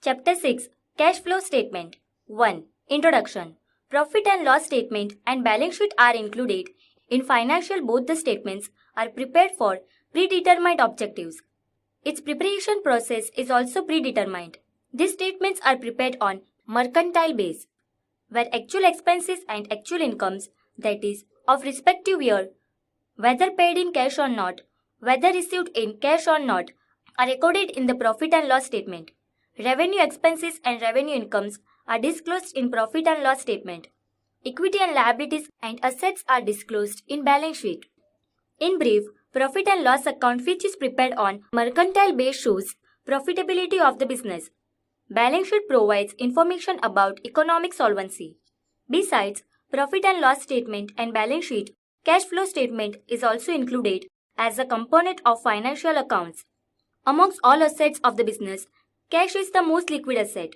Chapter 6 Cash Flow Statement 1. Introduction. Profit and loss statement and balance sheet are included in financial. Both the statements are prepared for predetermined objectives. Its preparation process is also predetermined. These statements are prepared on mercantile base, where actual expenses and actual incomes, that is, of respective year, whether paid in cash or not, whether received in cash or not, are recorded in the profit and loss statement. Revenue expenses and revenue incomes are disclosed in profit and loss statement. Equity and liabilities and assets are disclosed in balance sheet. In brief, profit and loss account, which is prepared on mercantile base, shows profitability of the business. Balance sheet provides information about economic solvency. Besides profit and loss statement and balance sheet, cash flow statement is also included as a component of financial accounts. Amongst all assets of the business, cash is the most liquid asset.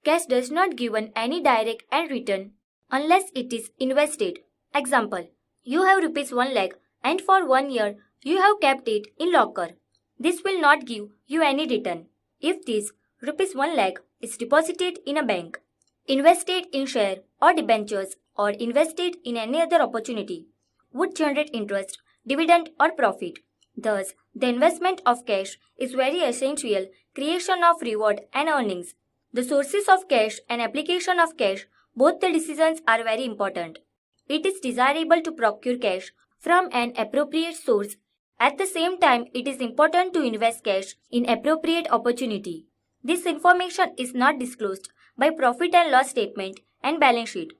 Cash does not given any direct and return unless it is invested. Example, you have rupees 1 lakh and for 1 year you have kept it in locker. This will not give you any return. If this rupees 1 lakh is deposited in a bank, invested in share or debentures, or invested in any other opportunity, would generate interest, dividend or profit. Thus, the investment of cash is very essential creation of reward and earnings. The sources of cash and application of cash, both the decisions are very important. It is desirable to procure cash from an appropriate source. At the same time, it is important to invest cash in appropriate opportunity. This information is not disclosed by profit and loss statement and balance sheet.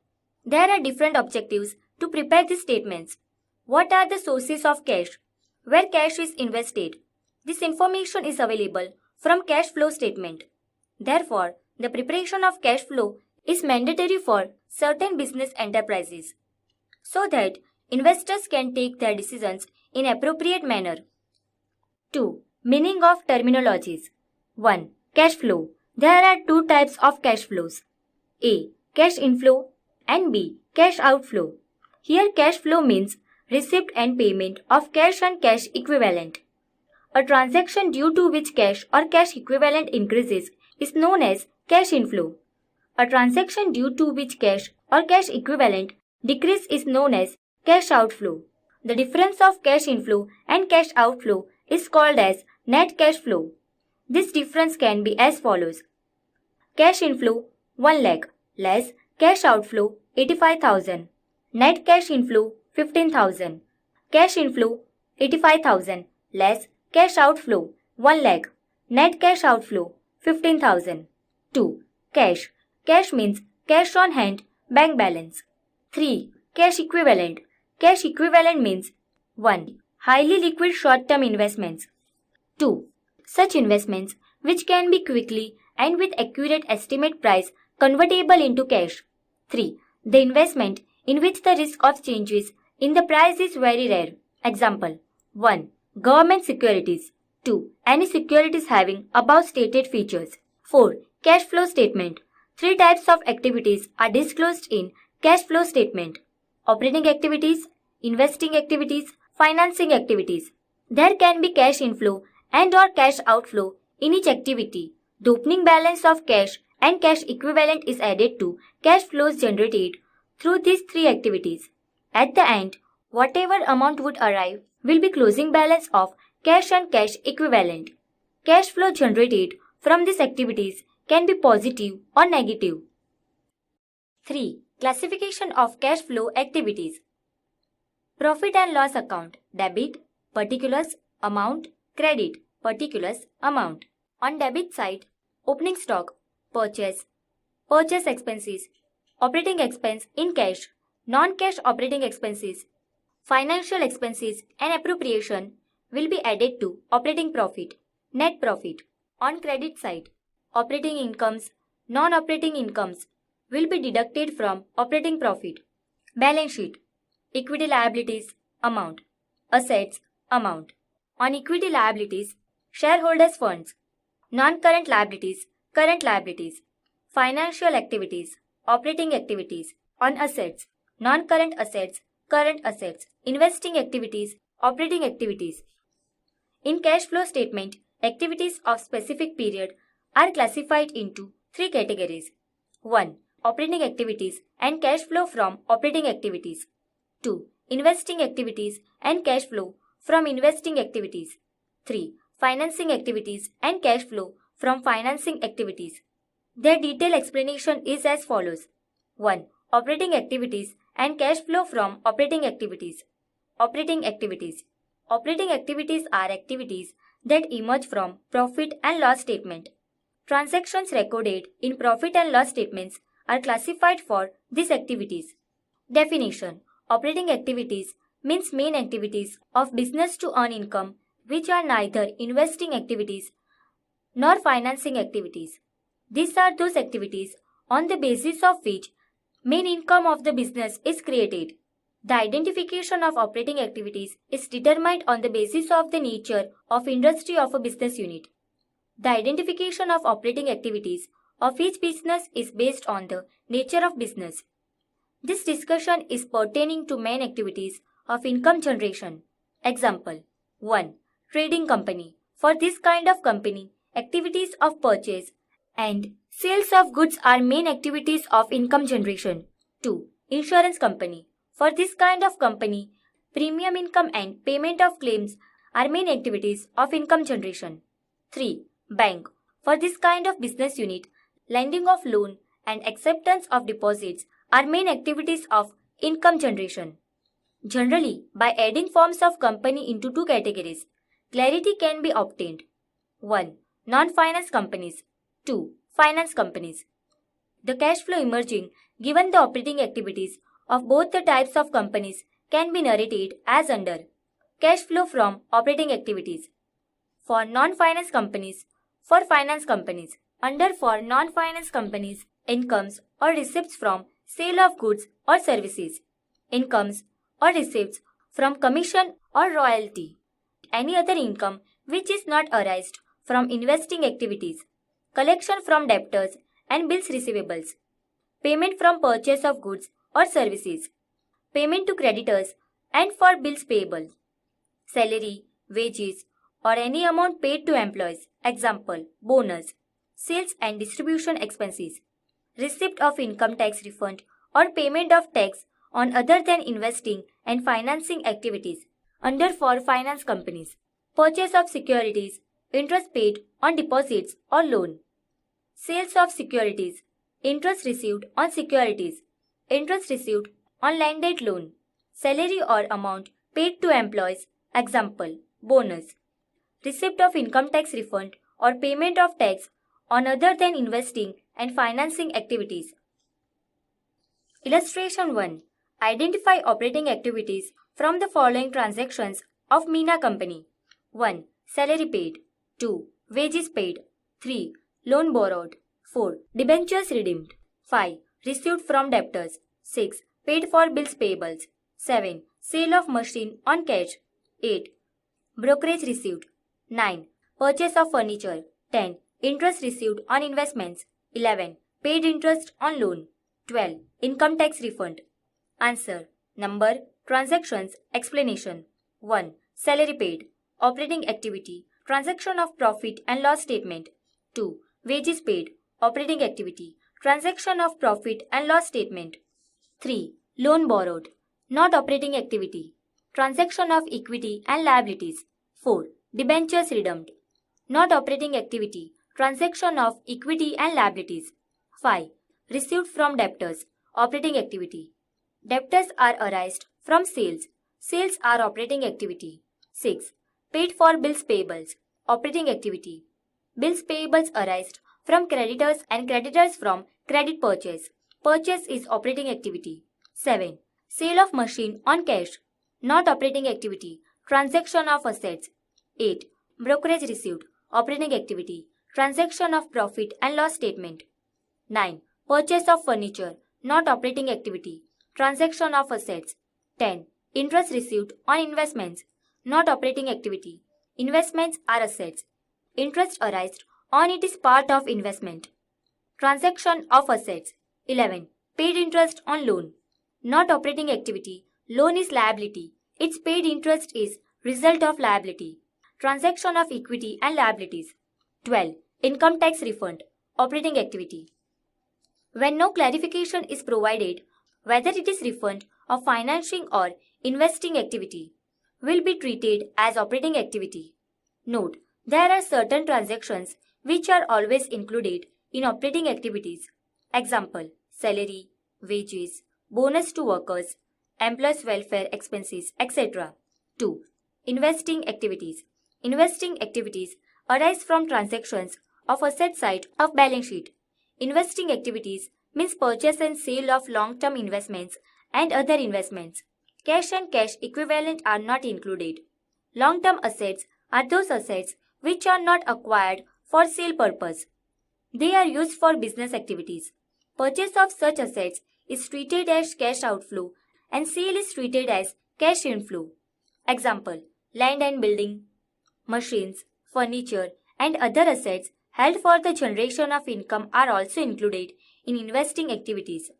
There are different objectives to prepare these statements. What are the sources of cash? Where cash is invested? This information is available from cash flow statement. Therefore, the preparation of cash flow is mandatory for certain business enterprises, so that investors can take their decisions in appropriate manner. 2. Meaning of terminologies. 1. Cash flow. There are two types of cash flows. A. Cash inflow and B. Cash outflow. Here cash flow means receipt and payment of cash and cash equivalent. A transaction due to which cash or cash equivalent increases is known as cash inflow. A transaction due to which cash or cash equivalent decrease is known as cash outflow. The difference of cash inflow and cash outflow is called as net cash flow. This difference can be as follows. Cash inflow 1 lakh less cash outflow 85,000. Net cash inflow 15,000. Cash inflow 85,000 less cash outflow 1 lakh. Net cash outflow 15,000. 2. Cash. Cash means cash on hand, bank balance. 3. Cash equivalent. Cash equivalent means 1. Highly liquid short-term investments. 2. Such investments which can be quickly and with accurate estimate price convertible into cash. 3. The investment in which the risk of changes in the price is very rare. Example 1. Government securities. 2. Any securities having above stated features. 4. Cash flow statement. 3 types of activities are disclosed in cash flow statement. Operating activities, investing activities, financing activities. There can be cash inflow and or cash outflow in each activity. The opening balance of cash and cash equivalent is added to cash flows generated through these 3 activities. At the end, whatever amount would arrive will be closing balance of cash and cash equivalent. Cash flow generated from these activities can be positive or negative. 3. Classification of cash flow activities. Profit and loss account. Debit, particulars, amount. Credit, particulars, amount. On debit side, opening stock, purchase expenses, operating expense in cash, non-cash operating expenses, financial expenses and appropriation will be added to operating profit, net profit. On credit side, operating incomes, non-operating incomes will be deducted from operating profit. Balance sheet, equity liabilities, amount, assets, amount. On equity liabilities, shareholders' funds, non-current liabilities, current liabilities, financial activities, operating activities. On assets, non-current assets, current assets, investing activities, operating activities. In cash flow statement, activities of specific period are classified into three categories. 1. Operating activities and cash flow from operating activities. 2. Investing activities and cash flow from investing activities. 3. Financing activities and cash flow from financing activities. Their detailed explanation is as follows. 1. Operating activities and cash flow from operating activities. Operating activities. Operating activities are activities that emerge from profit and loss statement. Transactions recorded in profit and loss statements are classified for these activities. Definition. Operating activities means main activities of business to earn income which are neither investing activities nor financing activities. These are those activities on the basis of which main income of the business is created. The identification of operating activities is determined on the basis of the nature of industry of a business unit. The identification of operating activities of each business is based on the nature of business. This discussion is pertaining to main activities of income generation. Example 1. Trading company. For this kind of company, activities of purchase and sales of goods are main activities of income generation. 2. Insurance company. For this kind of company, premium income and payment of claims are main activities of income generation. 3. Bank. For this kind of business unit, lending of loan and acceptance of deposits are main activities of income generation. Generally, by adding forms of company into two categories, clarity can be obtained. 1. Non-finance companies. 2. Finance companies. The cash flow emerging given the operating activities of both the types of companies can be narrated as under. Cash flow from operating activities. For non-finance companies, for finance companies. Under for non-finance companies, incomes or receipts from sale of goods or services. Incomes or receipts from commission or royalty. Any other income which is not arised from investing activities. Collection from debtors and bills receivables. Payment from purchase of goods or services. Payment to creditors and for bills payable. Salary, wages or any amount paid to employees. Example, bonus. Sales and distribution expenses. Receipt of income tax refund or payment of tax on other than investing and financing activities. Under for finance companies. Purchase of securities. Interest paid on deposits or loan. Sales of securities. Interest received on securities. Interest received on landed loan. Salary or amount paid to employees. Example, bonus. Receipt of income tax refund or payment of tax on other than investing and financing activities. Illustration 1. Identify operating activities from the following transactions of Meena Company. 1. Salary paid. 2. Wages paid. 3. Loan borrowed. 4. Debentures redeemed. 5. Received from debtors. 6. Paid for bills payables. 7. Sale of machine on cash. 8. Brokerage received. 9. Purchase of furniture. 10. Interest received on investments. 11. Paid interest on loan. 12. Income tax refund. Answer. Number. Transactions. Explanation. 1. Salary paid. Operating activity. Transaction of profit and loss statement. 2. Wages paid. Operating activity. Transaction of profit and loss statement. 3. Loan borrowed. Not operating activity. Transaction of equity and liabilities. 4. Debentures redeemed. Not operating activity. Transaction of equity and liabilities. 5. Received from debtors. Operating activity. Debtors are arised from sales. Sales are operating activity. 6. Paid for bills payables. Operating activity. Bills payables arised from creditors and creditors from credit purchase. Purchase is operating activity. 7. Sale of machine on cash. Not operating activity. Transaction of assets. 8. Brokerage received. Operating activity. Transaction of profit and loss statement. 9. Purchase of furniture. Not operating activity. Transaction of assets. 10. Interest received on investments. Not operating activity. Investments are assets. Interest arised on it is part of investment. Transaction of assets. 11. Paid interest on loan. Not operating activity. Loan is liability. Its paid interest is result of liability. Transaction of equity and liabilities. 12. Income tax refund, operating activity. When no clarification is provided whether it is refund of financing or investing activity, will be treated as operating activity. Note, there are certain transactions which are always included in operating activities. Example, salary, wages, bonus to workers, employees' welfare expenses, etc. 2. Investing activities. Investing activities arise from transactions of asset side of balance sheet. Investing activities means purchase and sale of long-term investments and other investments. Cash and cash equivalent are not included. Long-term assets are those assets which are not acquired for sale purpose. They are used for business activities. Purchase of such assets is treated as cash outflow and sale is treated as cash inflow. Example, land and building, machines, furniture and other assets held for the generation of income are also included in investing activities.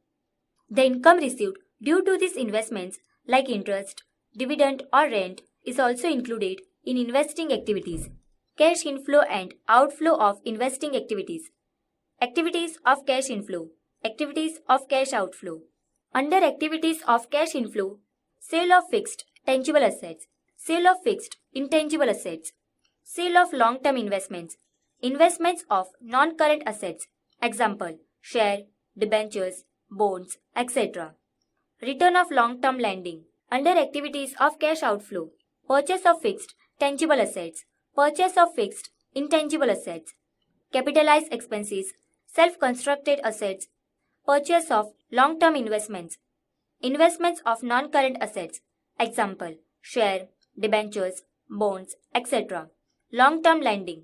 The income received due to these investments like interest, dividend or rent is also included in investing activities. Cash inflow and outflow of investing activities. Activities of cash inflow. Activities of cash outflow. Under activities of cash inflow, sale of fixed, tangible assets, sale of fixed, intangible assets, sale of long-term investments, investments of non-current assets, example, share, debentures, bonds, etc. Return of long-term lending. Under activities of cash outflow, purchase of fixed, tangible assets, purchase of fixed, intangible assets, capitalized expenses, self-constructed assets, purchase of long-term investments, investments of non-current assets, example, share, debentures, bonds, etc. Long-term lending.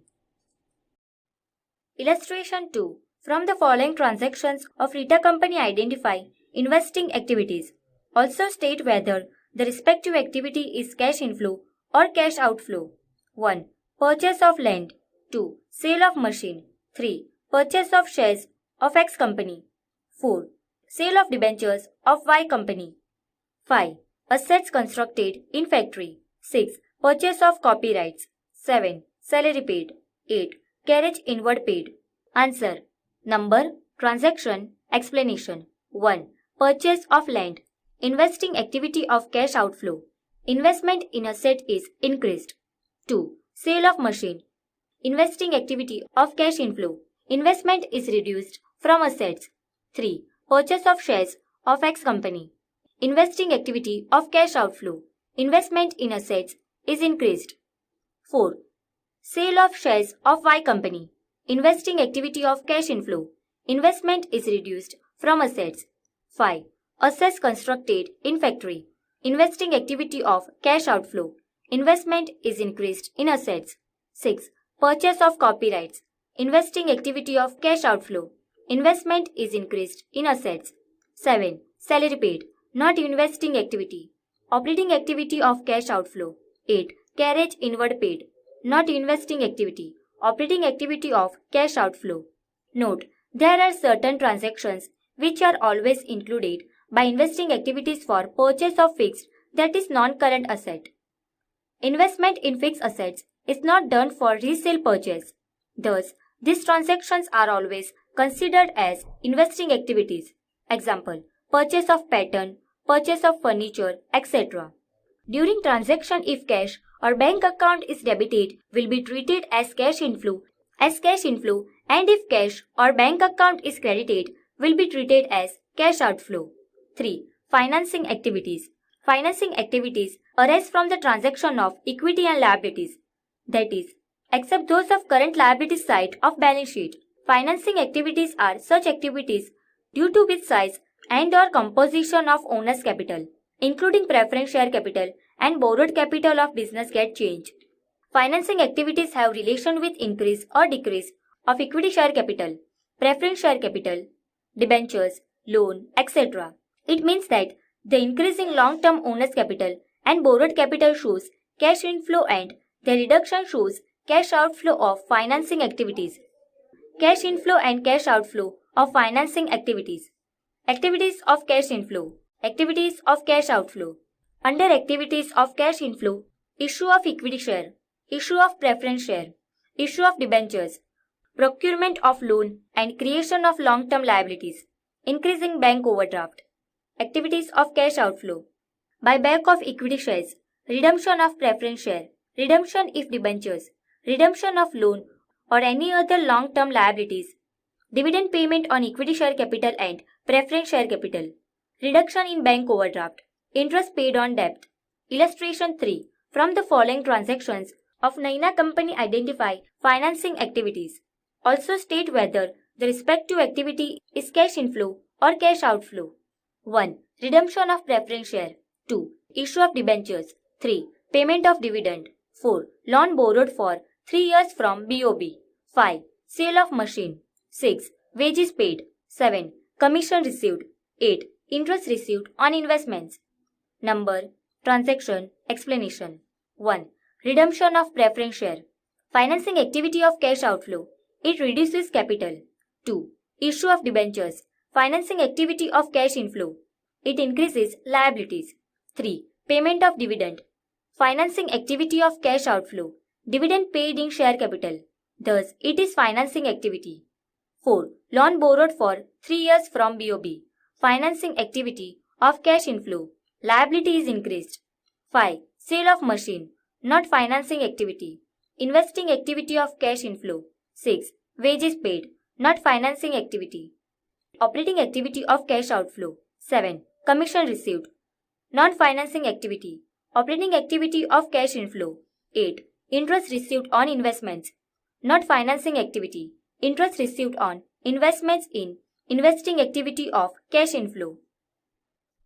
Illustration 2. From the following transactions of Rita Company identify investing activities. Also state whether the respective activity is cash inflow or cash outflow. 1. Purchase of land. 2. Sale of machine. 3. Purchase of shares of X company. 4. Sale of debentures of Y company. 5. Assets constructed in factory. 6. Purchase of copyrights. 7. Salary paid. 8. Carriage inward paid. Answer. Number, transaction, explanation. 1. Purchase of land. Investing activity of cash outflow. Investment in asset is increased. 2. Sale of machine. Investing activity of cash inflow. Investment is reduced from assets. 3. Purchase of shares of X company. Investing activity of cash outflow. Investment in assets is increased. 4. Sale of shares of Y company. Investing activity of cash inflow. Investment is reduced from assets. 5. Assets constructed in factory. Investing activity of cash outflow. Investment is increased in assets. 6. Purchase of copyrights. Investing activity of cash outflow. Investment is increased in assets. 7. Salary paid. Not investing activity. Operating activity of cash outflow. 8. Carriage inward paid. Not investing activity. Operating activity of cash outflow. Note, there are certain transactions which are always included by investing activities for purchase of fixed, that is non-current asset. Investment in fixed assets is not done for resale purchase. Thus, these transactions are always considered as investing activities. Example, purchase of pattern, purchase of furniture, etc. During transaction, if cash or bank account is debited, will be treated as cash inflow, and if cash or bank account is credited, will be treated as cash outflow. 3. Financing activities. Financing activities arise from the transaction of equity and liabilities, that is, except those of current liabilities side of balance sheet. Financing activities are such activities due to which size and or composition of owner's capital, including preference share capital and borrowed capital of business get changed. Financing activities have relation with increase or decrease of equity share capital, preference share capital, debentures, loan, etc. It means that the increase in long-term owner's capital and borrowed capital shows cash inflow and the reduction shows cash outflow of financing activities. Cash inflow and cash outflow of financing activities. Activities of cash inflow. Activities of cash outflow. Under activities of cash inflow, issue of equity share, issue of preference share, issue of debentures, procurement of loan and creation of long-term liabilities, increasing bank overdraft, activities of cash outflow, buyback of equity shares, redemption of preference share, redemption if debentures, redemption of loan or any other long-term liabilities, dividend payment on equity share capital and preference share capital, reduction in bank overdraft, interest paid on debt. Illustration 3. From the following transactions of Narayana company identify financing activities. Also state whether the respective activity is cash inflow or cash outflow. 1. Redemption of preference share. 2. Issue of debentures. 3. Payment of dividend. 4. Loan borrowed for 3 years from BOB. 5. Sale of machine. 6. Wages paid. 7. Commission received. 8. Interest received on investments. Number, transaction, explanation. 1. Redemption of preference share. Financing activity of cash outflow. It reduces capital. 2. Issue of debentures. Financing activity of cash inflow. It increases liabilities. 3. Payment of dividend. Financing activity of cash outflow. Dividend paid in share capital. Thus, it is financing activity. 4. Loan borrowed for 3 years from BOB. Financing activity of cash inflow. Liability is increased. 5. Sale of machine. Not financing activity. Investing activity of cash inflow. 6. Wages paid. Not financing activity. Operating activity of cash outflow. 7. Commission received. Non-financing activity. Operating activity of cash inflow. 8. Interest received on investments. Not financing activity. Interest received on investments in investing activity of cash inflow.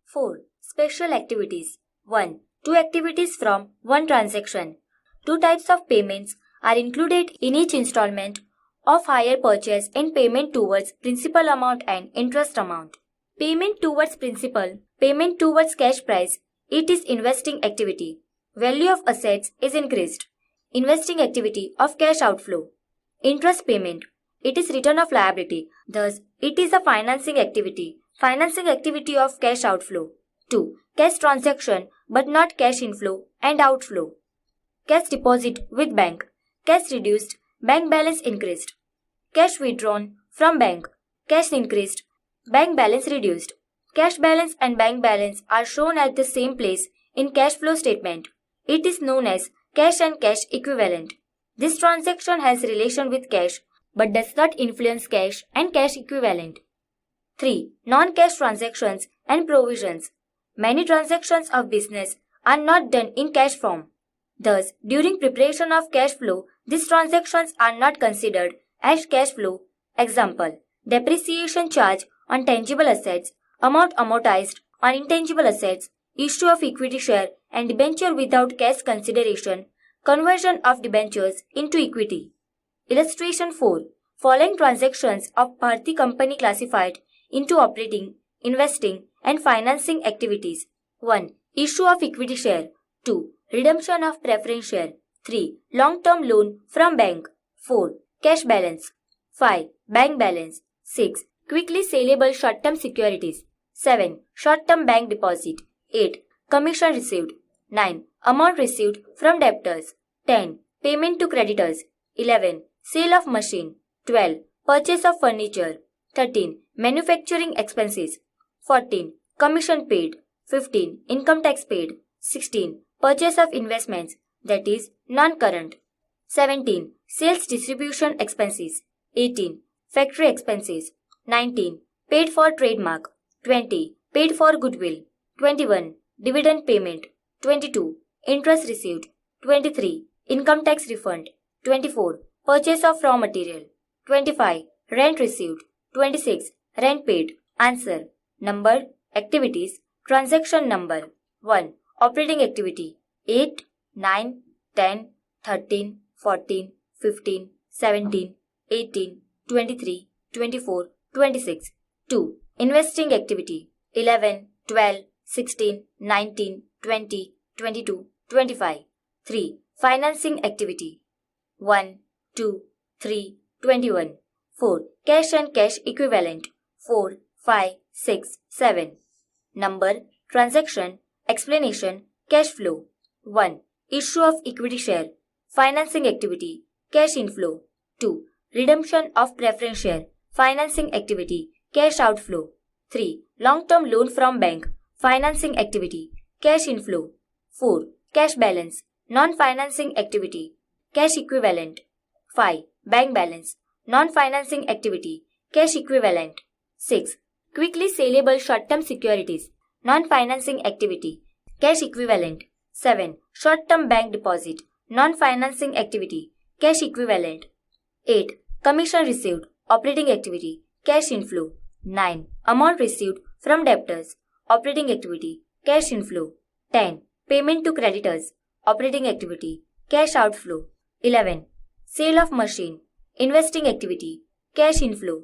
4. Special activities. 1. Two activities from one transaction. Two types of payments are included in each installment of hire purchase and payment towards principal amount and interest amount. Payment towards principal, payment towards cash price, it is investing activity. Value of assets is increased. Investing activity of cash outflow. Interest payment, it is return of liability. Thus, it is a financing activity. Financing activity of cash outflow. 2. Cash transaction but not cash inflow and outflow. Cash deposit with bank. Cash reduced, bank balance increased. Cash withdrawn from bank. Cash increased, bank balance reduced. Cash balance and bank balance are shown at the same place in cash flow statement. It is known as cash and cash equivalent. This transaction has relation with cash but does not influence cash and cash equivalent. 3. Non-cash transactions and provisions. Many transactions of business are not done in cash form. Thus, during preparation of cash flow, these transactions are not considered as cash flow. Example, depreciation charge on tangible assets, amount amortized on intangible assets, issue of equity share and debenture without cash consideration, conversion of debentures into equity. Illustration 4. Following transactions of Bharti company classified into operating, investing and financing activities. 1. Issue of equity share. 2. Redemption of preference share. 3. Long-term loan from bank. 4. Cash balance. 5. Bank balance. 6. Quickly saleable short-term securities. 7. Short-term bank deposit. 8. Commission received. 9. Amount received from debtors. 10. Payment to creditors. 11. Sale of machine. 12. Purchase of furniture. 13. Manufacturing expenses. 14. Commission paid. 15. Income tax paid. 16. Purchase of investments, that is, non-current. 17. Sales distribution expenses. 18. Factory expenses. 19. Paid for trademark. 20. Paid for goodwill. 21. Dividend payment. 22. Interest received. 23. Income tax refund. 24. Purchase of raw material. 25. Rent received. 26. Rent paid. Answer. Number, activities, transaction number. 1. Operating activity. 8, 9, 10, 13, 14, 15, 17, 18, 23, 24, 26. 2. Investing activity. 11, 12, 16, 19, 20, 22, 25. 3. Financing activity. 1, 2, 3, 21. 4. Cash and cash equivalent. 4, 5, 6, 7. Number, transaction, explanation, cash flow. 1. Issue of equity share. Financing activity. Cash inflow. 2. Redemption of preference share, financing activity, cash outflow. 3. Long-term loan from bank, financing activity, cash inflow. 4. Cash balance, non-financing activity, cash equivalent. 5. Bank balance, non-financing activity, cash equivalent. 6. Quickly saleable short-term securities, non-financing activity, cash equivalent. 7. Short-term bank deposit, non-financing activity, cash equivalent. 8. Commission received, operating activity, cash inflow. 9. Amount received from debtors, operating activity, cash inflow. 10. Payment to creditors, operating activity, cash outflow. 11. Sale of machine, investing activity, cash inflow.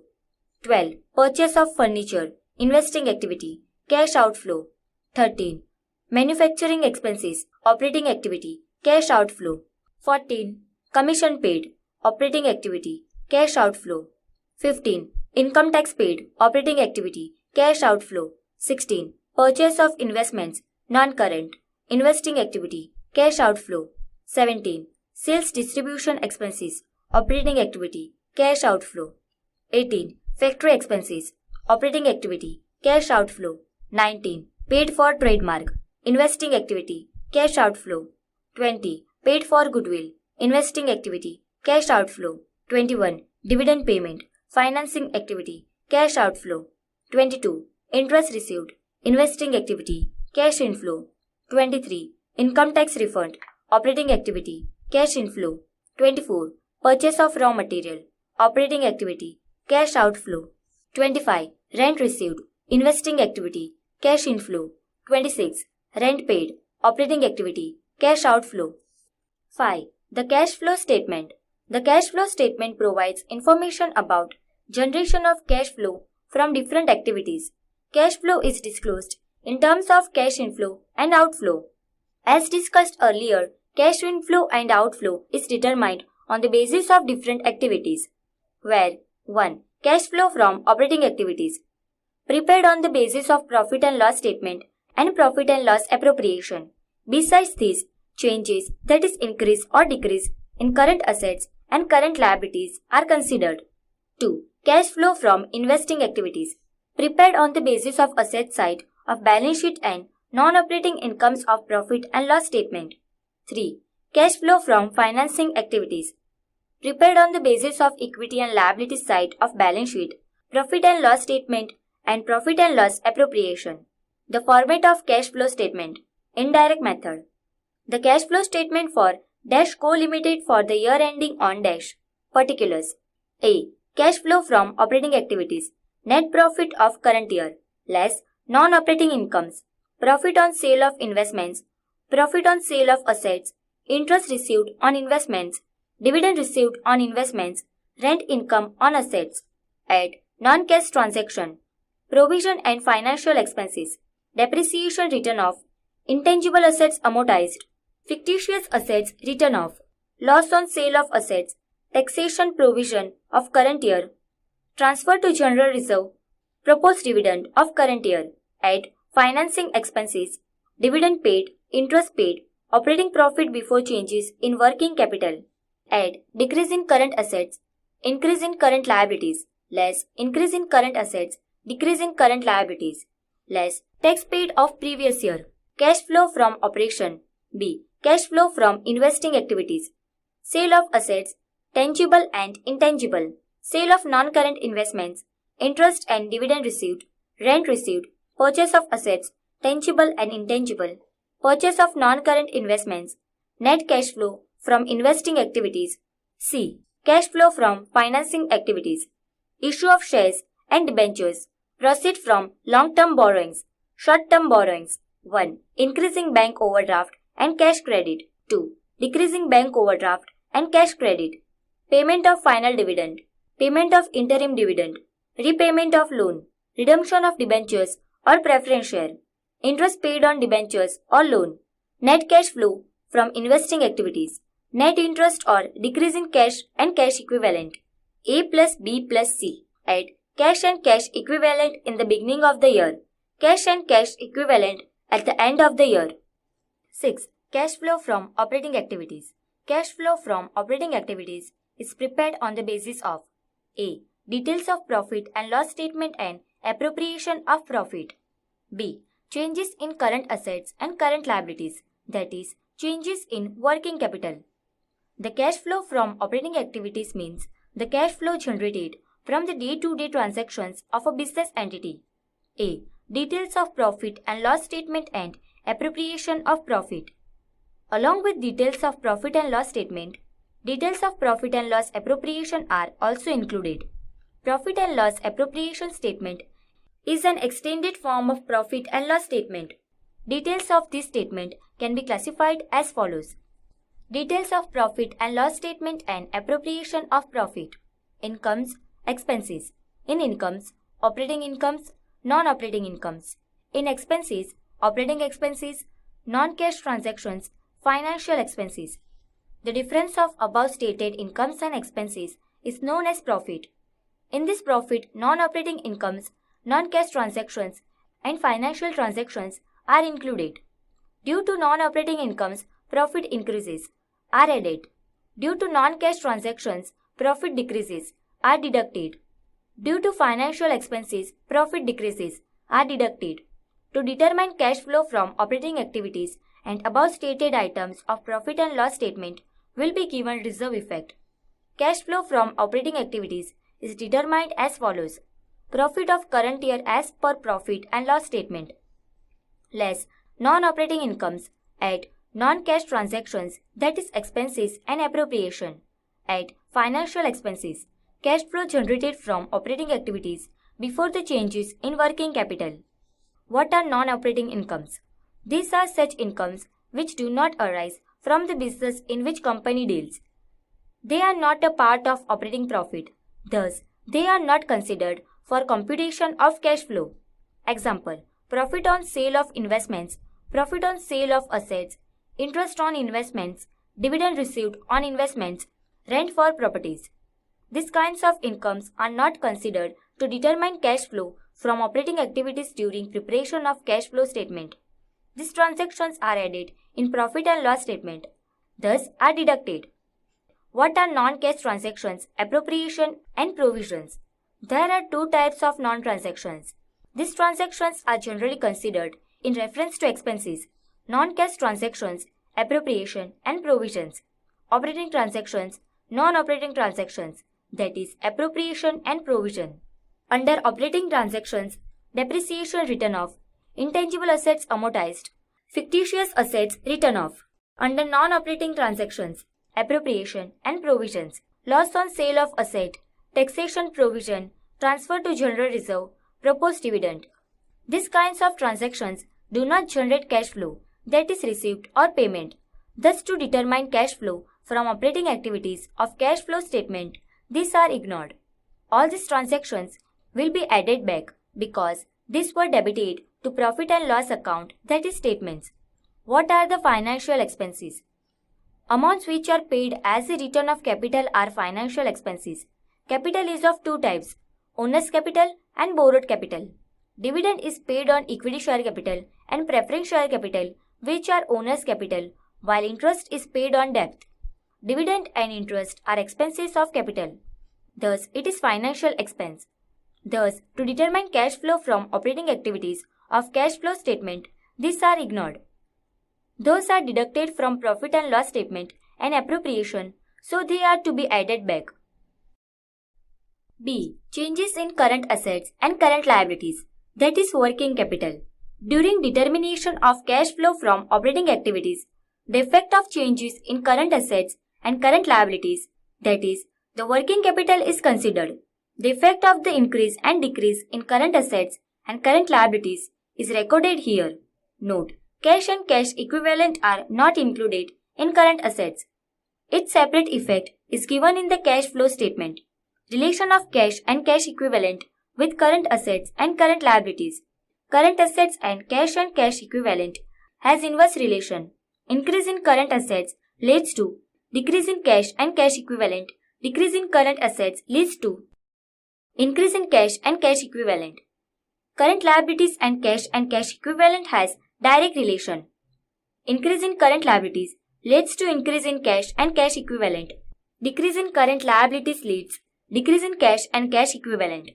12. Purchase of furniture, investing activity, cash outflow. 13. Manufacturing expenses, operating activity, cash outflow. 14. Commission paid, operating activity, cash outflow. 15. Income tax paid, operating activity, cash outflow. 16. Purchase of investments, non-current, investing activity, cash outflow. 17. Sales distribution expenses, operating activity, cash outflow. 18. Factory expenses, operating activity, cash outflow. 19. Paid for trademark, investing activity, cash outflow. 20. Paid for goodwill, investing activity, cash outflow. 21. Dividend payment, financing activity, cash outflow. 22. Interest received, investing activity, cash inflow. 23. Income tax refund, operating activity, cash inflow. 24. Purchase of raw material, operating activity, cash outflow. 25. Rent received, investing activity, cash inflow. 26. Rent paid, operating activity, cash outflow. 5. The cash flow statement. The cash flow statement provides information about generation of cash flow from different activities. Cash flow is disclosed in terms of cash inflow and outflow. As discussed earlier, cash inflow and outflow is determined on the basis of different activities, where 1. Cash flow from operating activities, prepared on the basis of profit and loss statement and profit and loss appropriation. Besides these, changes, that is increase or decrease in current assets and current liabilities are considered. 2. Cash flow from investing activities, prepared on the basis of asset side of balance sheet and non-operating incomes of profit and loss statement. 3. Cash flow from financing activities, prepared on the basis of equity and liability side of balance sheet, profit and loss statement and profit and loss appropriation. The format of cash flow statement. Indirect method. The cash flow statement for Dash Co Limited for the year ending on Dash. Particulars. A. Cash flow from operating activities. Net profit of current year, less non-operating incomes, profit on sale of investments, profit on sale of assets, interest received on investments, dividend received on investments, rent income on assets. Add non-cash transaction, provision and financial expenses, depreciation written off, intangible assets amortized, fictitious assets written off, loss on sale of assets, taxation provision of current year, transfer to general reserve, proposed dividend of current year. Add financing expenses, dividend paid, interest paid, operating profit before changes in working capital. Add decrease in current assets, increase in current liabilities, less increase in current assets, decrease in current liabilities, less tax paid of previous year. Cash flow from operation. B. Cash flow from investing activities, sale of assets, tangible and intangible, sale of non-current investments, interest and dividend received, rent received, purchase of assets, tangible and intangible, purchase of non-current investments, net cash flow from investing activities. C. Cash flow from financing activities, issue of shares and debentures, proceed from long-term borrowings, short-term borrowings. 1. Increasing bank overdraft and cash credit. 2. Decreasing bank overdraft and cash credit. Payment of final dividend, payment of interim dividend, repayment of loan, redemption of debentures or preference share, interest paid on debentures or loan, net cash flow from investing activities, net interest or decrease in cash and cash equivalent. A plus B plus C. Add cash and cash equivalent in the beginning of the year, cash and cash equivalent at the end of the year. 6. Cash flow from operating activities. Cash flow from operating activities is prepared on the basis of A. Details of profit and loss statement and appropriation of profit. B. Changes in current assets and current liabilities, that is, changes in working capital. The cash flow from operating activities means the cash flow generated from the day-to-day transactions of a business entity. A. Details of profit and loss statement and appropriation of profit. Along with details of profit and loss statement, details of profit and loss appropriation are also included. Profit and loss appropriation statement is an extended form of profit and loss statement. Details of this statement can be classified as follows. Details of profit and loss statement and appropriation of profit. Incomes, expenses. In incomes, operating incomes, non-operating incomes. In expenses, operating expenses, non-cash transactions, financial expenses. The difference of above stated incomes and expenses is known as profit. In this profit, non-operating incomes, non-cash transactions, and financial transactions are included. Due to non-operating incomes, profit increases, are added. Due to non-cash transactions, profit decreases, are deducted. Due to financial expenses, profit decreases, are deducted. To determine cash flow from operating activities and above stated items of profit and loss statement will be given reserve effect. Cash flow from operating activities is determined as follows. Profit of current year as per profit and loss statement, less non-operating incomes, add non-cash transactions, that is expenses and appropriation, add financial expenses, cash flow generated from operating activities before the changes in working capital. What are non-operating incomes? These are such incomes which do not arise from the business in which company deals. They are not a part of operating profit. Thus, they are not considered for computation of cash flow. Example, profit on sale of investments, profit on sale of assets, interest on investments, dividend received on investments, rent for properties. These kinds of incomes are not considered to determine cash flow from operating activities during preparation of cash flow statement. These transactions are added in profit and loss statement, thus are deducted. What are non-cash transactions, appropriation and provisions? There are two types of non-transactions. These transactions are generally considered in reference to expenses, non-cash transactions, appropriation and provisions, operating transactions, non-operating transactions, that is appropriation and provision. Under operating transactions, depreciation written off, intangible assets amortized, fictitious assets written off. Under non-operating transactions, appropriation and provisions, loss on sale of asset, taxation provision, transfer to general reserve, proposed dividend. These kinds of transactions do not generate cash flow, that is received or payment. Thus, to determine cash flow from operating activities of cash flow statement, these are ignored. All these transactions will be added back because these were debited to profit and loss account, that is statements. What are the financial expenses? Amounts which are paid as a return of capital are financial expenses. Capital is of two types, owner's capital and borrowed capital. Dividend is paid on equity share capital and preference share capital, which are owner's capital, while interest is paid on debt. Dividend and interest are expenses of capital. Thus, it is financial expense. Thus, to determine cash flow from operating activities of cash flow statement, these are ignored. Those are deducted from profit and loss statement and appropriation, so they are to be added back. B. Changes in current assets and current liabilities, that is working capital. During determination of cash flow from operating activities, the effect of changes in current assets and current liabilities, that is, the working capital is considered. The effect of the increase and decrease in current assets and current liabilities is recorded here. Note, cash and cash equivalent are not included in current assets. Its separate effect is given in the cash flow statement. Relation of cash and cash equivalent with current assets and current liabilities. Current assets and cash equivalent has inverse relation. Increase in current assets leads to decrease in cash and cash equivalent. Decrease in current assets leads to increase in cash and cash equivalent. Current liabilities and cash equivalent has direct relation. Increase in current liabilities leads to increase in cash and cash equivalent. Decrease in current liabilities leads decrease in cash and cash equivalent.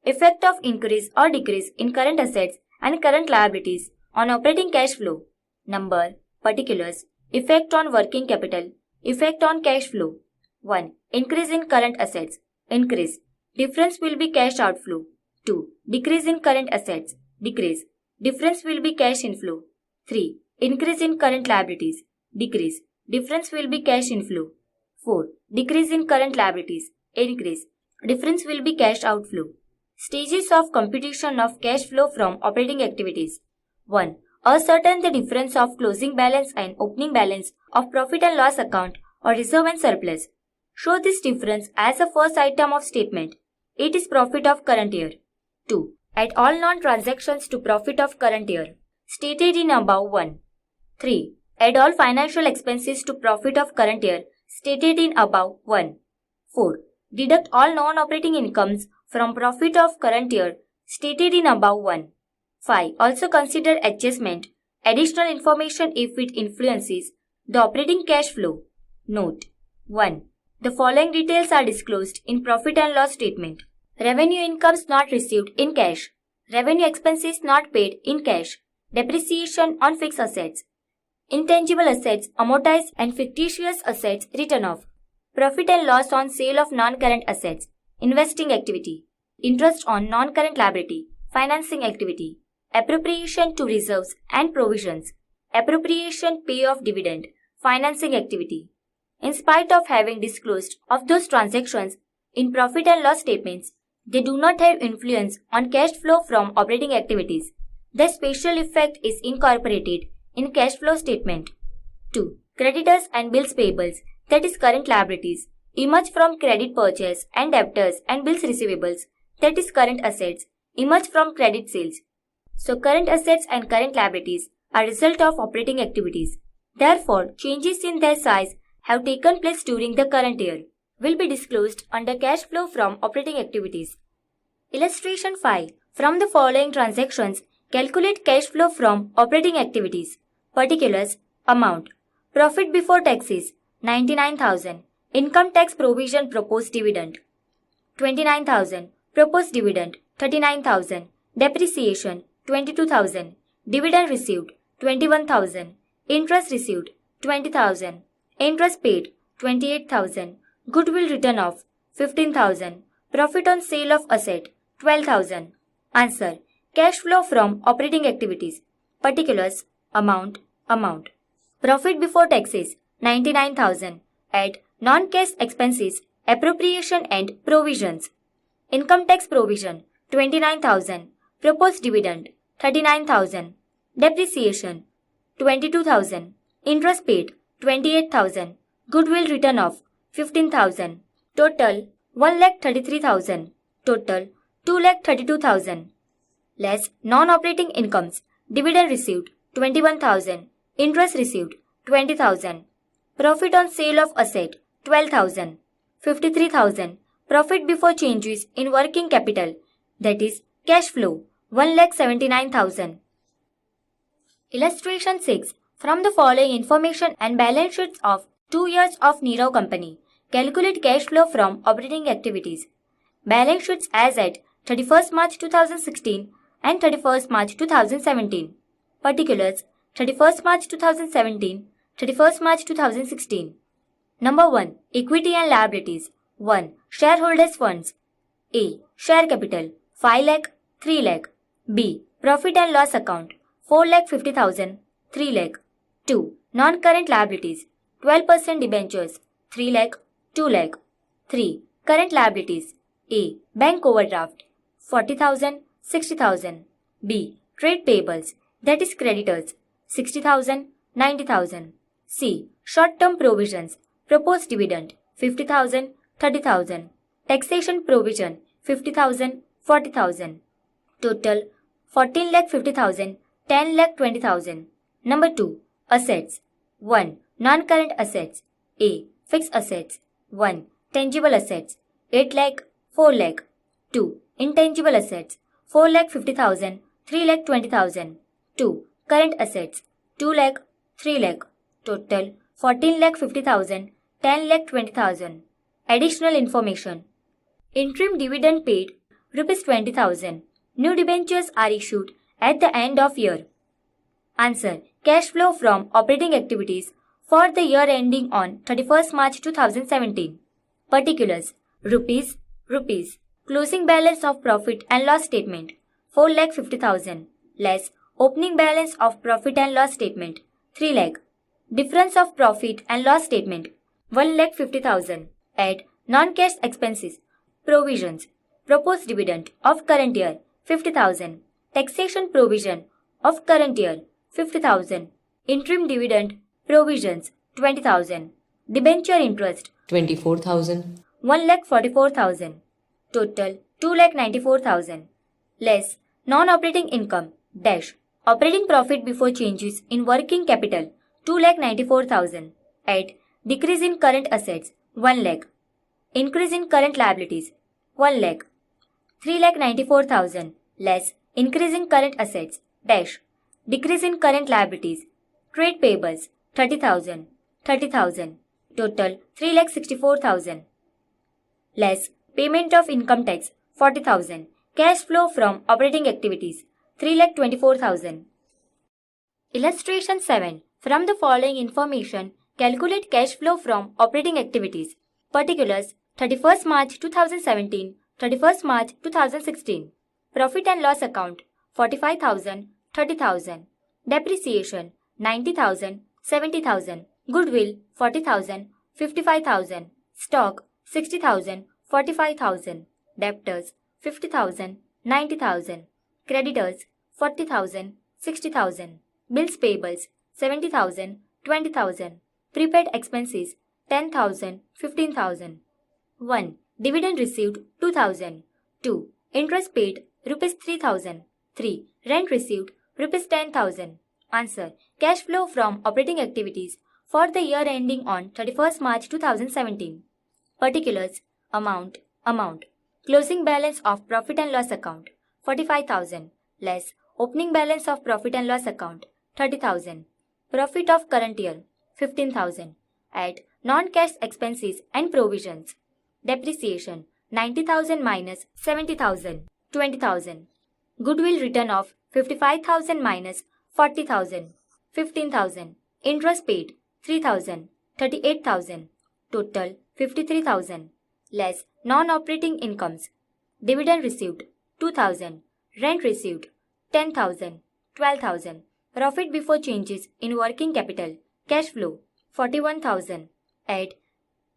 Effect of increase or decrease in current assets and current liabilities on operating cash flow. Number, particulars, effect on working capital, effect on cash flow. 1. Increase in current assets. Increase. Difference will be cash outflow. 2. Decrease in current assets. Decrease. Difference will be cash inflow. 3. Increase in current liabilities. Decrease. Difference will be cash inflow. 4. Decrease in current liabilities. Increase. Difference will be cash outflow. Stages of computation of cash flow from operating activities. 1. Ascertain the difference of closing balance and opening balance of profit and loss account or reserve and surplus. Show this difference as the first item of statement. It is profit of current year. 2. Add all non-transactions to profit of current year, stated in above 1. 3. Add all financial expenses to profit of current year, stated in above 1. 4. Deduct all non-operating incomes from profit of current year, stated in above 1. 5. Also consider adjustment, additional information if it influences the operating cash flow. Note 1. The following details are disclosed in profit and loss statement. Revenue incomes not received in cash. Revenue expenses not paid in cash. Depreciation on fixed assets. Intangible assets amortized and fictitious assets written off. Profit and loss on sale of non-current assets. Investing activity. Interest on non-current liability. Financing activity. Appropriation to reserves and provisions. Appropriation pay of dividend. Financing activity. In spite of having disclosed of those transactions in profit and loss statements, they do not have influence on cash flow from operating activities. The special effect is incorporated in cash flow statement. 2. Creditors and bills payables, that is current liabilities, emerge from credit purchase and debtors and bills receivables, that is current assets, emerge from credit sales. So current assets and current liabilities are result of operating activities. Therefore, changes in their size have taken place during the current year will be disclosed under cash flow from operating activities. Illustration 5. From the following transactions, calculate cash flow from operating activities. Particulars, amount. Profit before taxes, 99,000. Income tax provision proposed dividend, 29,000. Proposed dividend, 39,000. Depreciation, 22,000. Dividend received, 21,000. Interest received, 20,000. Interest paid, 28,000. Goodwill written off, 15,000. Profit on sale of asset, 12,000. Answer. Cash flow from operating activities. Particulars, amount. Profit before taxes, 99,000. Add non-cash expenses, appropriation and provisions. Income tax provision, 29,000. Proposed dividend, 39,000. Depreciation, 22,000. Interest paid, 28,000. Goodwill written off, 15,000. Total, 1,33,000. Total, 2,32,000. Less non-operating incomes. Dividend received, 21,000. Interest received, 20,000. Profit on sale of asset, 12,000. 53,000. Profit before changes in working capital, that is cash flow, 1,79,000. Illustration 6. From the following information and balance sheets of 2 years of Nirav Company, calculate cash flow from operating activities. Balance sheets as at 31st March 2016 and 31st March 2017. Particulars, 31st March 2017, 31st March 2016. Number 1. Equity and liabilities. 1. Shareholders' funds. A. Share capital, 5 lakh, 3 lakh. B. Profit and loss account, 4 lakh 50,000, 3 lakh. 2. Non-current liabilities, 12% debentures, 3 lakh, 2 lakh. 3. Current liabilities. A. Bank overdraft, 40,000, 60,000. B. Trade payables, that is creditors, 60,000, 90,000. C. Short-term provisions, proposed dividend, 50,000, 30,000. Taxation provision, 50,000, 40,000. Total, 14,50,000, 10,20,000. Number 2. Assets. 1. Non-current assets. A. Fixed assets. 1. Tangible assets, 8 lakh, 4 lakh. 2. Intangible assets, 4,50,000, 3,20,000. 2. Current assets, 2 lakh, 3 lakh. Total, 14,50,000, 10,20,000. Additional information. Interim dividend paid Rs 20,000. New debentures are issued at the end of year. Answer. Cash flow from operating activities for the year ending on 31st March 2017. Particulars. Rupees. Closing balance of profit and loss statement 4,50,000 less opening balance of profit and loss statement 3 lakh. Difference of profit and loss statement 1,50,000. Add non-cash expenses, provisions, proposed dividend of current year 50,000, taxation provision of current year 50,000, interim dividend provisions 20,000, debenture interest 24,000, 1,44,000, total 2,94,000, less non-operating income dash operating profit before changes in working capital 2,94,000, add decrease in current assets 1 lakh, increase in current liabilities 1 lakh, 3,94,000 less increase in current assets dash decrease in current liabilities, trade payables 30,000, total 3,64,000, less payment of income tax 40,000, cash flow from operating activities 3,24,000. Illustration 7. From the following information, calculate cash flow from operating activities. Particulars 31st March 2017, 31st March 2016. Profit and loss account 45,000, 30,000. Depreciation 90,000, 70,000. Goodwill 40,000, 55,000. Stock 60,000, 45,000. Debtors 50,000, 90,000. Creditors 40,000, 60,000. Bills payables 70,000, 20,000. Prepaid expenses 10,000, 15,000. 1. Dividend received 2,000. 2. Interest paid Rs 3,000. 3. Rent received Rs 10,000. Answer. Cash flow from operating activities for the year ending on 31st March 2017. Particulars. Amount. Closing balance of profit and loss account 45,000 less opening balance of profit and loss account 30,000. Profit of current year 15,000. Add non-cash expenses and provisions. Depreciation 90,000 minus 70,000 20,000. Goodwill return of 55,000 minus 40,000 15,000. Interest paid 3,000 38,000. Total 53,000. Less non-operating incomes. Dividend received 2,000. Rent received 10,000 12,000. Profit before changes in working capital cash flow 41,000. Add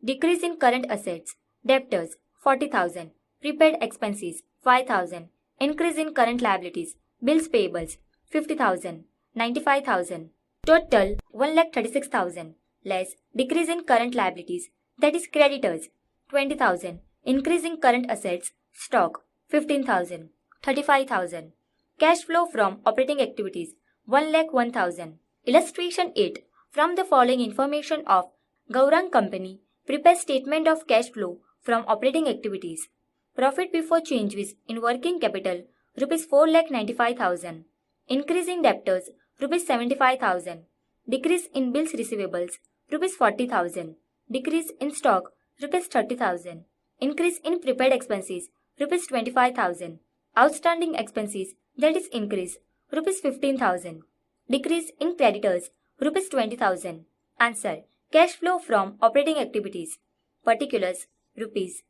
decrease in current assets. Debtors 40,000. Prepaid expenses 5,000. Increase in current liabilities. Bills payables 50,000. 95,000. Total 1,36,000. Less decrease in current liabilities, that is creditors 20,000. Increase in current assets. Stock 15,000. 35,000. Cash flow from operating activities 1,01,000. Illustration 8. From the following information of Gaurang Company, prepare statement of cash flow from operating activities. Profit before changes in working capital Rs 4,95,000. Increase in debtors Rs 75,000. Decrease in bills receivables Rs 40,000. Decrease in stock Rs 30,000. Increase in prepaid expenses Rs 25,000. Outstanding expenses, that is increase Rs 15,000. Decrease in creditors Rs 20,000. Answer. Cash flow from operating activities. Particulars. Rupees.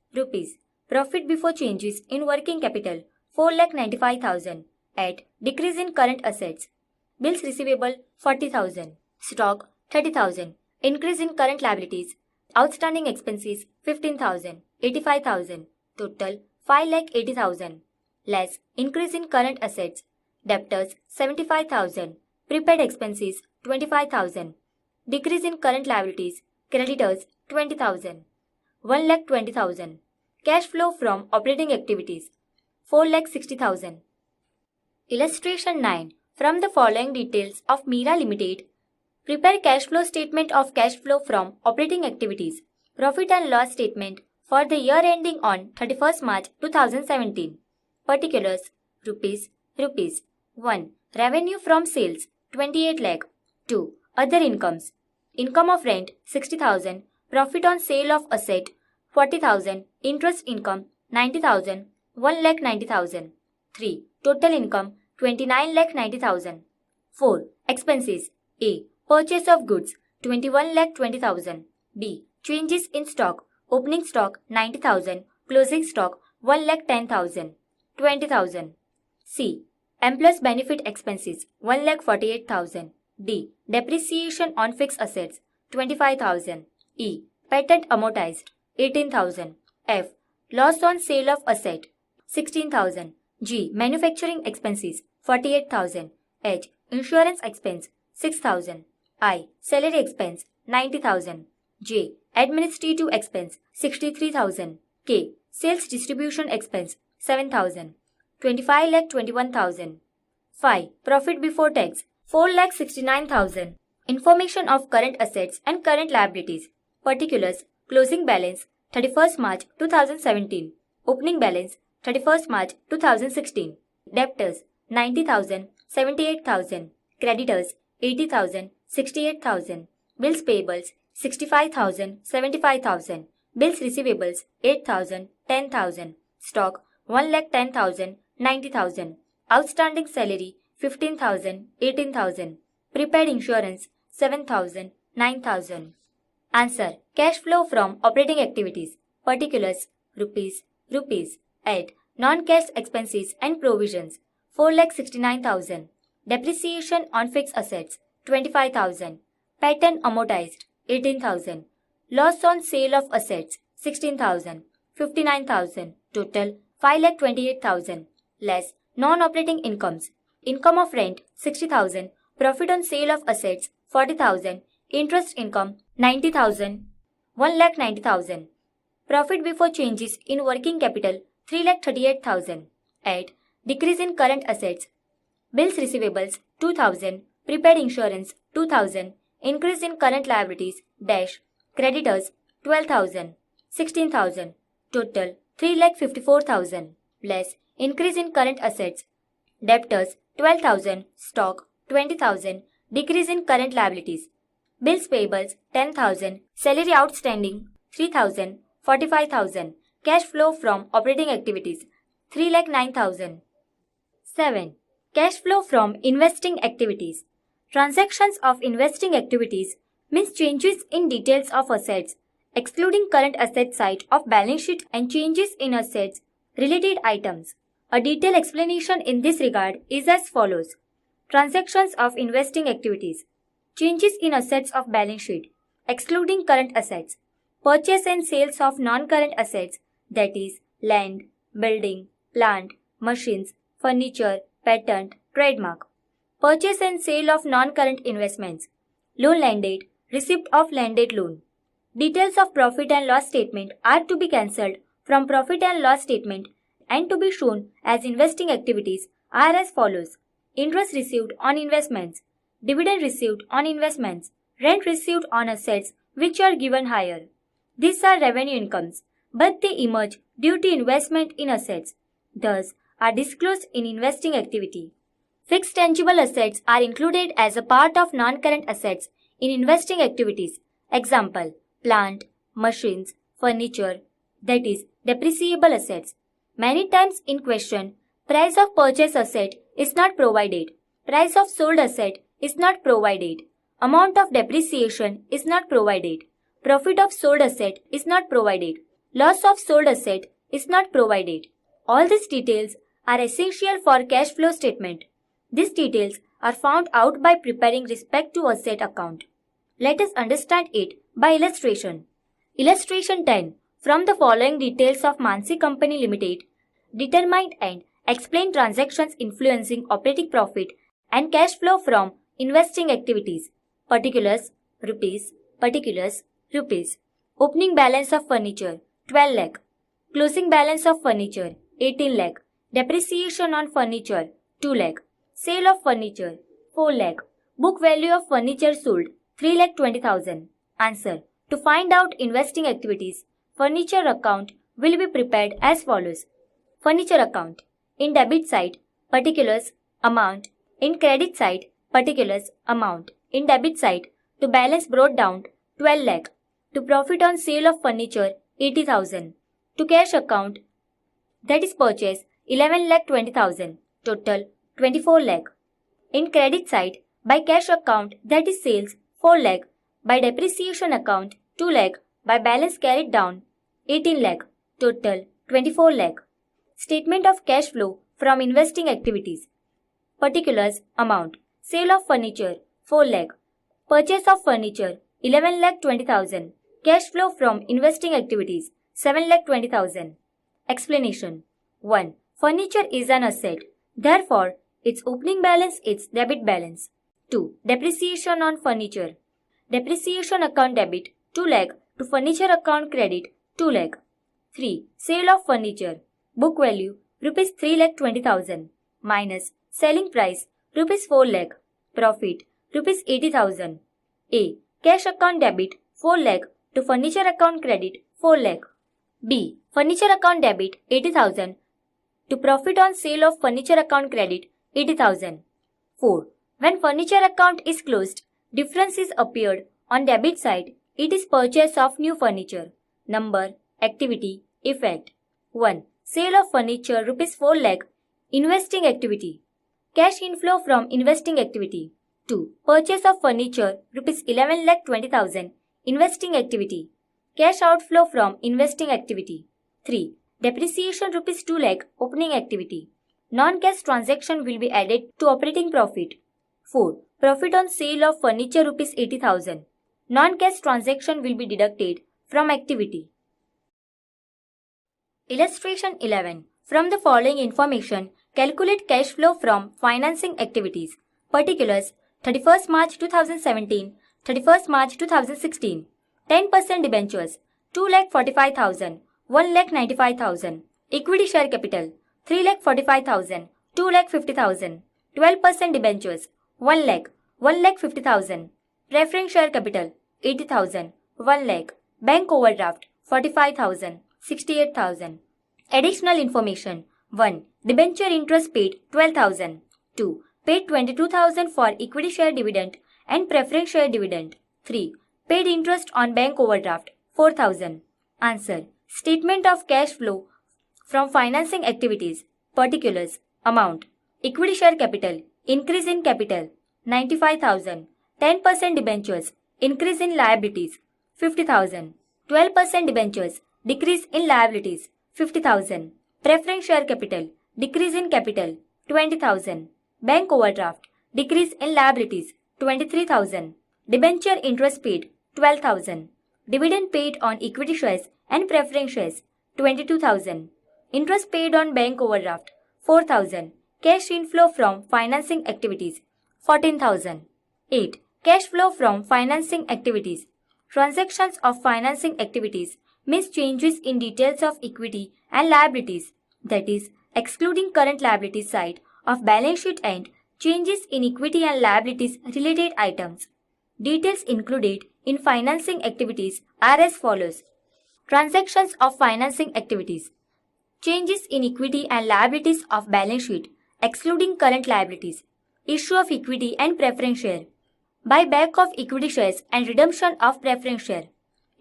Profit before changes in working capital 4,95,000. At decrease in current assets. Bills receivable 40,000. Stock 30,000. Increase in current liabilities. Outstanding expenses 15,000. 85,000. Total 5,80,000. Less increase in current assets. Debtors 75,000. Prepaid expenses 25,000. Decrease in current liabilities. Creditors 20,000. 1,20,000. Cash flow from operating activities 4,60,000. Illustration 9. From the following details of Mira Limited, prepare cash flow statement of cash flow from operating activities. Profit and loss statement for the year ending on 31st March 2017. Particulars. Rupees. 1. Revenue from sales 28 lakh. 2. Other incomes. Income of rent 60,000. Profit on sale of asset 40,000. Interest income 90,000. 1,90,000. 3. Total income 29,90,000. 4. Expenses. A. Purchase of goods 21,20,000. B. Changes in stock. Opening stock 90,000. Closing stock 1,10,000. 20,000. C. Employees benefit expenses 1,48,000. D. Depreciation on fixed assets 25,000. E. Patent amortized 18,000. F. Loss on sale of asset 16,000. G. Manufacturing expenses 48,000. H. Insurance expense 6,000. I. Salary expense 90,000. J. Administrative expense 63,000. K. Sales distribution expense 7,000. 25,21,000. 5. Profit before tax 4,69,000. Information of current assets and current liabilities. Particulars. Closing balance 31st March 2017. Opening balance 31st March 2016. Debtors 90,000, 78,000. Creditors 80,000, 68,000. Bills payables 65,000, 75,000. Bills receivables 8,000, 10,000. Stock 1,10,000, 90,000. Outstanding salary 15,000, 18,000. Prepaid insurance 7,000, 9,000. Answer. Cash flow from operating activities. Particulars. Rupees. Add. Non-cash expenses and provisions 4,69,000. Depreciation on fixed assets 25,000. Patent amortized 18,000. Loss on sale of assets 16,000. 59,000. Total 5,28,000. Less non-operating incomes. Income of rent 60,000. Profit on sale of assets 40,000. Interest income 90,000. 1,90,000. Profit before changes in working capital 3,38,000. Add. Decrease in current assets. Bills receivables 2,000. Prepaid insurance 2,000. Increase in current liabilities dash. Creditors 12,000. 16,000. Total 3,54,000. Less increase in current assets. Debtors 12,000. Stock 20,000. Decrease in current liabilities. Bills payables 10,000. Salary outstanding 3,000. 45,000. Cash flow from operating activities 3,09,000. 7. Cash flow from investing activities. Transactions of investing activities means changes in details of assets, excluding current asset side of balance sheet and changes in assets related items. A detailed explanation in this regard is as follows. Transactions of investing activities. Changes in assets of balance sheet, excluding current assets. Purchase and sales of non-current assets, that is, land, building, plant, machines, furniture, patent, trademark. Purchase and sale of non-current investments. Loan landed, receipt of landed loan. Details of profit and loss statement are to be cancelled from profit and loss statement and to be shown as investing activities are as follows. Interest received on investments, dividend received on investments, rent received on assets which are given higher. These are revenue incomes, but they emerge due to investment in assets, thus are disclosed in investing activity. Fixed tangible assets are included as a part of non-current assets in investing activities. Example, plant, machines, furniture, that is, depreciable assets. Many times in question, price of purchase asset is not provided. Price of sold asset is not provided. Amount of depreciation is not provided. Profit of sold asset is not provided. Loss of sold asset is not provided. All these details are essential for cash flow statement. These details are found out by preparing respect to asset account. Let us understand it by illustration. Illustration 10. From the following details of Mansi Company Limited, determine and explain transactions influencing operating profit and cash flow from investing activities. Particulars, rupees. Particulars, rupees. Opening balance of furniture, 12 lakh. Closing balance of furniture, 18 lakh. Depreciation on furniture, 2 lakh. Sale of furniture, 4 lakh. Book value of furniture sold, 3,20,000. Answer. To find out investing activities, furniture account will be prepared as follows. Furniture account. In debit side, particulars, amount. In credit side, particulars, amount. In debit side, to balance brought down, 12 lakh. To profit on sale of furniture 80,000. To cash account, that is purchase 11,20,000. Total 24 lakh. In credit side, by cash account, that is sales 4 lakh. By depreciation account 2 lakh. By balance carried down 18 lakh. Total 24 lakh. Statement of cash flow from investing activities. Particulars amount. Sale of furniture 4 lakh. Purchase of furniture 11,20,000. Cash flow from investing activities 7,20,000. Explanation. 1. Furniture is an asset. Therefore, its opening balance is debit balance. 2. Depreciation on furniture. Depreciation account debit 2 lakh to furniture account credit 2 lakh. 3. Sale of furniture. Book value rupees 3,20,000 minus selling price rupees 4 lakh. Profit rupees 80,000. A. Cash account debit 4 lakh to furniture account credit 4 lakh. B. Furniture account debit 80,000 to profit on sale of furniture account credit 80,000. 4. When furniture account is closed, difference is appeared on debit side. It is purchase of new furniture. Number, activity, effect. 1. Sale of furniture rupees 4 lakh. Investing activity. Cash inflow from investing activity. 2. Purchase of furniture rupees 11,20,000. Investing activity. Cash outflow from investing activity. 3. Depreciation rupees 2 lakh. Opening activity. Non-cash transaction will be added to operating profit. 4. Profit on sale of furniture rupees 80,000. Non-cash transaction will be deducted from activity. Illustration 11. From the following information, calculate cash flow from financing activities. Particulars 31st March 2017, 31st March 2016. 10% debentures 2,45,000, 1,95,000. Equity share capital 3,45,000, 2,50,000. 12% debentures 1 lakh, 1,50,000. Preference share capital 80,000, 1 lakh. Bank overdraft 45,000, 68,000. Additional information. 1. Debenture interest paid 12,000. 2. Paid 22,000 for equity share dividend and preference share dividend. 3. Paid interest on bank overdraft 4,000. Answer. Statement of cash flow from financing activities. Particulars. Amount. Equity share capital. Increase in capital 95,000. 10% debentures. Increase in liabilities 50,000. 12% debentures. Decrease in liabilities 50,000. Preference share capital. Decrease in capital 20,000. Bank overdraft. Decrease in liabilities 23,000. Debenture interest paid 12,000. Dividend paid on equity shares and preference shares 22,000. Interest paid on bank overdraft 4,000. Cash inflow from financing activities 14,000. 8. Cash flow from financing activities. Transactions of financing activities means changes in details of equity and liabilities, that is, excluding current liabilities side of balance sheet and changes in equity and liabilities related items. Details included in financing activities are as follows. Transactions of financing activities. Changes in equity and liabilities of balance sheet, excluding current liabilities. Issue of equity and preference share. Buyback of equity shares and redemption of preference share.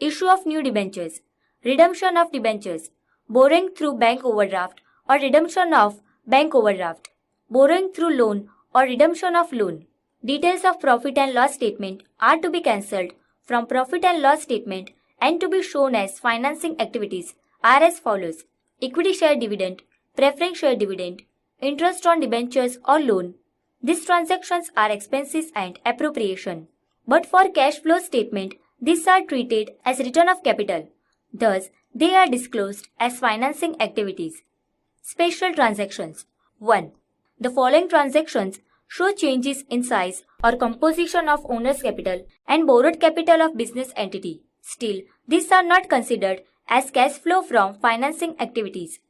Issue of new debentures. Redemption of debentures. Borrowing through bank overdraft or redemption of bank overdraft. Borrowing through loan or redemption of loan. Details of profit and loss statement are to be cancelled from profit and loss statement and to be shown as financing activities are as follows. Equity share dividend, preference share dividend, interest on debentures or loan. These transactions are expenses and appropriation. But for cash flow statement, these are treated as return of capital. Thus, they are disclosed as financing activities. Special transactions. 1. The following transactions show changes in size or composition of owner's capital and borrowed capital of business entity. Still, these are not considered as cash flow from financing activities.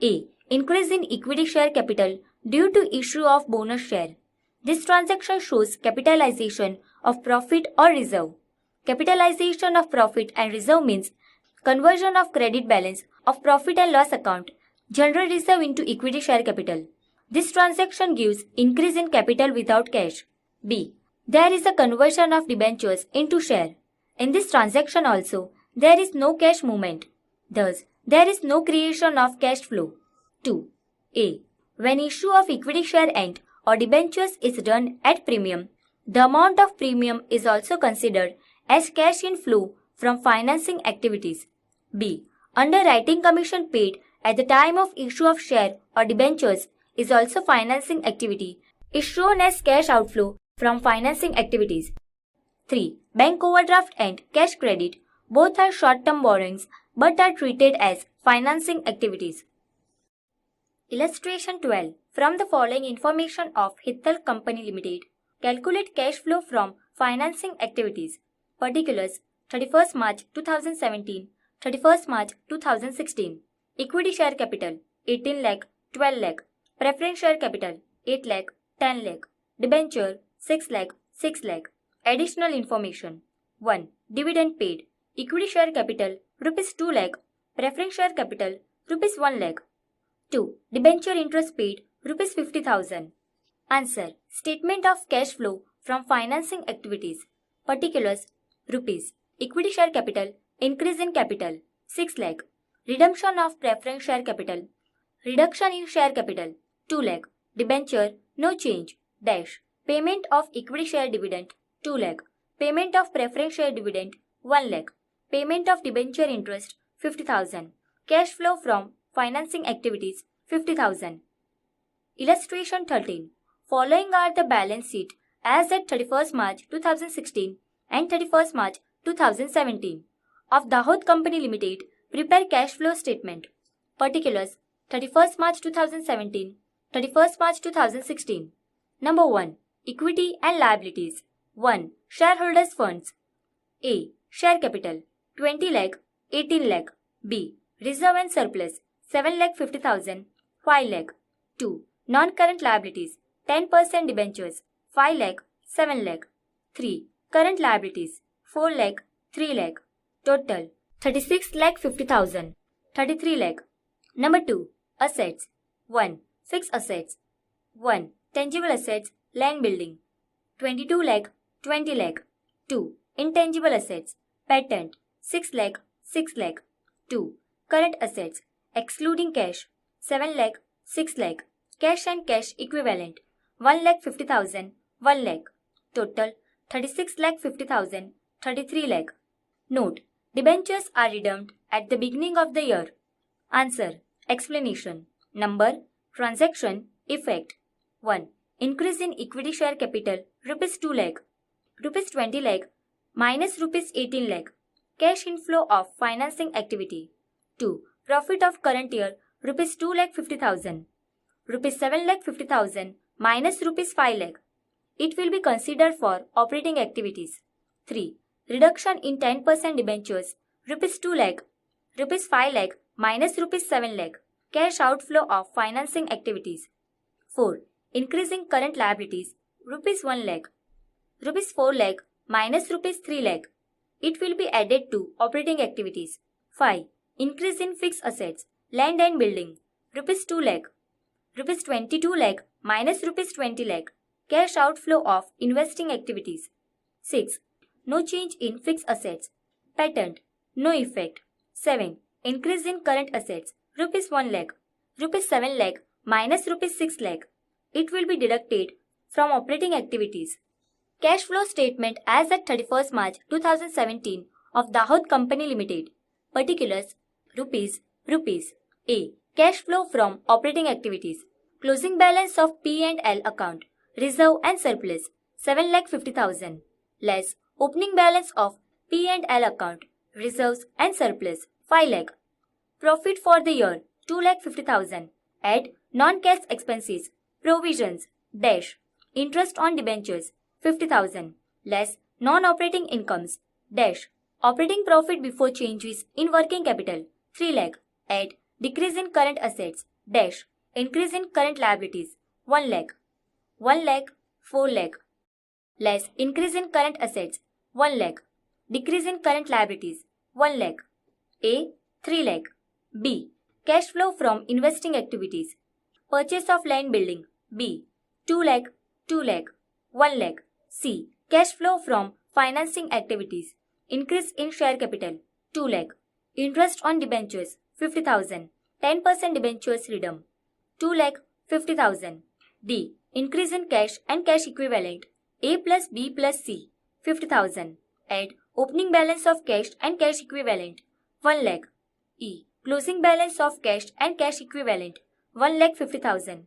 A. Increase in equity share capital due to issue of bonus share. This transaction shows capitalization of profit or reserve. Capitalization of profit and reserve means conversion of credit balance of profit and loss account, general reserve into equity share capital. This transaction gives increase in capital without cash. B. There is a conversion of debentures into share. In this transaction also, There is no cash movement. Thus, there is no creation of cash flow. 2. A. When issue of equity share and or debentures is done at premium, the amount of premium is also considered as cash inflow from financing activities. B. Underwriting commission paid at the time of issue of share or debentures is also financing activity, is shown as cash outflow from financing activities. 3. Bank overdraft and cash credit both are short-term borrowings but are treated as financing activities. Illustration 12. From the following information of Hithal Company Limited, calculate cash flow from financing activities. Particulars: 31st March 2017, 31st March 2016. Equity share capital 18 lakh, 12 lakh. Preference share capital 8 lakh, 10 lakh. Debenture 6 lakh, 6 lakh. Additional information: 1. Dividend paid. Equity share capital Rs 2 lakh. Preference share capital Rs 1 lakh. 2. Debenture interest paid Rs 50,000. Answer: Statement of cash flow from financing activities. Particulars: Rupees. Equity share capital increase in capital 6 lakh. Redemption of preference share capital. Reduction in share capital 2 lakh. Debenture no change dash. Payment of equity share dividend 2 lakh. Payment of preference share dividend 1 lakh. Payment of debenture interest 50,000. Cash flow from financing activities 50,000. Illustration 13. Following are the balance sheet as at 31st March 2016 and 31st March 2017 of Dahod Company Limited. Prepare cash flow statement. Particulars: 31st March 2017, 31st March 2016. Number 1. Equity and liabilities. 1. Shareholders funds. A. Share capital 20 lakh, 18 lakh. B. Reserve and surplus 7 lakh 50,000, 5 lakh. 2. Non-current liabilities 10% debentures 5 lakh, 7 lakh. 3. Current liabilities 4 lakh, 3 lakh. Total 36 lakh 50,000, 33 lakh. Number 2. Assets. 1. Fixed assets. 1. Tangible assets, land building 22 lakh, 20 lakh. 2. Intangible assets, patent 6 lakh, 6 lakh. 2. Current assets, excluding cash 7 lakh, 6 lakh. Cash and cash equivalent 1 lakh 50,000, 1 lakh. Total 36 lakh 50,000, 33 lakh. Note: debentures are redeemed at the beginning of the year. Answer. Explanation. Number. Transaction. Effect. 1. Increase in equity share capital Rs 2 lakh. Rs 20 lakh minus Rs 18 lakh. Cash inflow of financing activity. 2. Profit of current year Rs 2 lakh 50,000. Rs 7 lakh 50,000 minus Rs 5 lakh. It will be considered for operating activities. 3. Reduction in 10% debentures Rs 2 lakh. Rs 5 lakh minus Rs 7 lakh. Cash outflow of financing activities. 4. Increase in current liabilities Rs 1 lakh. Rs 4 lakh minus Rs 3 lakh. It will be added to operating activities. 5. Increase in fixed assets, land and building Rs 2 lakh. Rs 22 lakh minus Rs 20 lakh. Cash outflow of investing activities. 6. No change in fixed assets. Patent. No effect. 7. Increase in current assets Rs 1 lakh. Rs 7 lakh minus Rs 6 lakh. It will be deducted from operating activities. Cash flow statement as at 31st March 2017 of Dahod Company Limited. Particulars: Rupees. A. Cash flow from operating activities. Closing balance of P&L account, reserve and surplus 7 lakh 50,000 less opening balance of P&L account, reserves and surplus 5 lakh. Profit for the year 2 lakh 50,000. Add non-cash expenses, provisions dash. Interest on debentures 50,000 less non-operating incomes dash. Operating profit before changes in working capital 3 lakh. Add decrease in current assets dash. Increase in current liabilities 1 lakh. 1 lakh 4 lakh less increase in current assets 1 lakh. Decrease in current liabilities 1 lakh. A. 3 lakh. B. Cash flow from investing activities. Purchase of land building B. 2 lakh, 2 lakh, 1 lakh. C. Cash flow from financing activities. Increase in share capital 2 lakh. Interest on debentures 50,000. 10% debentures redeem 2 lakh 50,000. D. Increase in cash and cash equivalent A plus B plus C 50,000. Add opening balance of cash and cash equivalent 1 lakh. E. Closing balance of cash and cash equivalent 1 lakh 50,000.